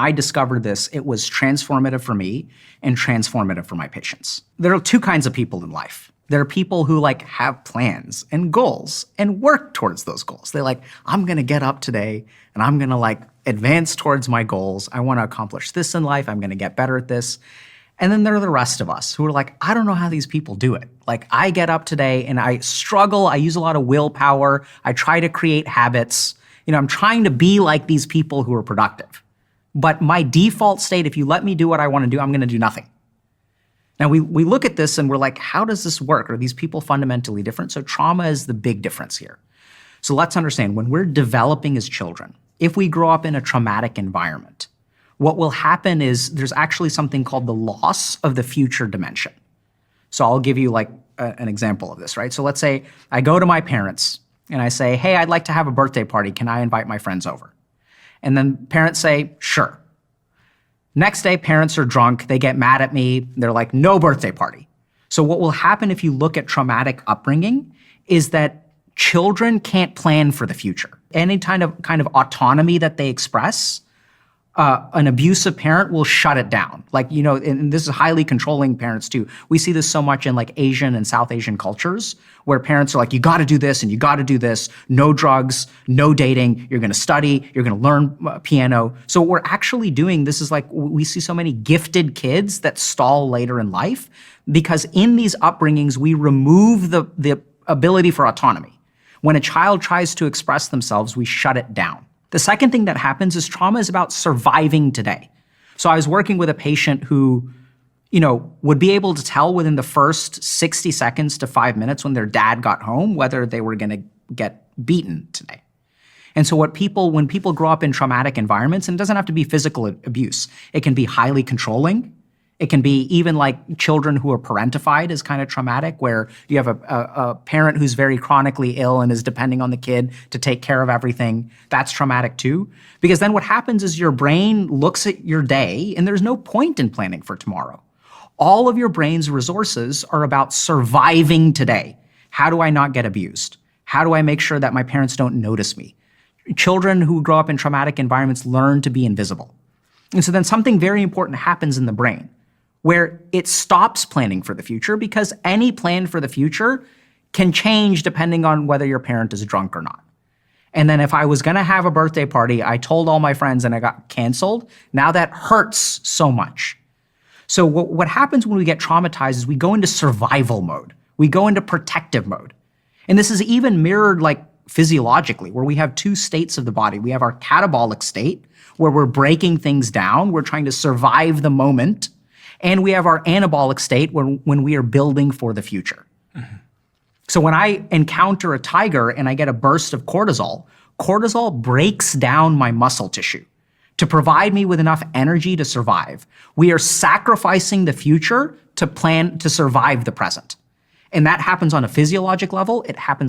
I discovered this, it was transformative for me and transformative for my patients. There are two kinds of people in life. There are people who have plans and goals and work towards those goals. They're like, I'm gonna get up today and I'm gonna advance towards my goals. I wanna accomplish this in life. I'm gonna get better at this. And then there are the rest of us who are like, I don't know how these people do it. I get up today and I struggle. I use a lot of willpower. I try to create habits. I'm trying to be like these people who are productive. But my default state, if you let me do what I want to do, I'm going to do nothing. Now, we look at this and we're like, how does this work? Are these people fundamentally different? So trauma is the big difference here. So let's understand, when we're developing as children, if we grow up in a traumatic environment, what will happen is there's actually something called the loss of the future dimension. So I'll give you an example of this, right? So let's say I go to my parents and I say, hey, I'd like to have a birthday party. Can I invite my friends over? And then parents say, sure. Next day, parents are drunk. They get mad at me. They're like, no birthday party. So what will happen if you look at traumatic upbringing is that children can't plan for the future. Any kind of autonomy that they express, an abusive parent will shut it down. And this is highly controlling parents too. We see this so much in Asian and South Asian cultures where parents are like, you gotta do this and you gotta do this, no drugs, no dating, you're gonna study, you're gonna learn piano. So what we're actually doing, this is we see so many gifted kids that stall later in life because in these upbringings, we remove the ability for autonomy. When a child tries to express themselves, we shut it down. The second thing that happens is trauma is about surviving today. So I was working with a patient who, would be able to tell within the first 60 seconds to 5 minutes when their dad got home whether they were gonna get beaten today. And so when people grow up in traumatic environments, and it doesn't have to be physical abuse, it can be highly controlling. It can be even children who are parentified is kind of traumatic, where you have a parent who's very chronically ill and is depending on the kid to take care of everything. That's traumatic too. Because then what happens is your brain looks at your day and there's no point in planning for tomorrow. All of your brain's resources are about surviving today. How do I not get abused? How do I make sure that my parents don't notice me? Children who grow up in traumatic environments learn to be invisible. And so then something very important happens in the brain, where it stops planning for the future because any plan for the future can change depending on whether your parent is drunk or not. And then if I was gonna have a birthday party, I told all my friends and I got canceled, now that hurts so much. So what happens when we get traumatized is we go into survival mode. We go into protective mode. And this is even mirrored physiologically, where we have two states of the body. We have our catabolic state, where we're breaking things down, we're trying to survive the moment, and we have our anabolic state when we are building for the future. Mm-hmm. So when I encounter a tiger and I get a burst of cortisol, cortisol breaks down my muscle tissue to provide me with enough energy to survive. We are sacrificing the future to plan to survive the present. And that happens on a physiologic level, it happens on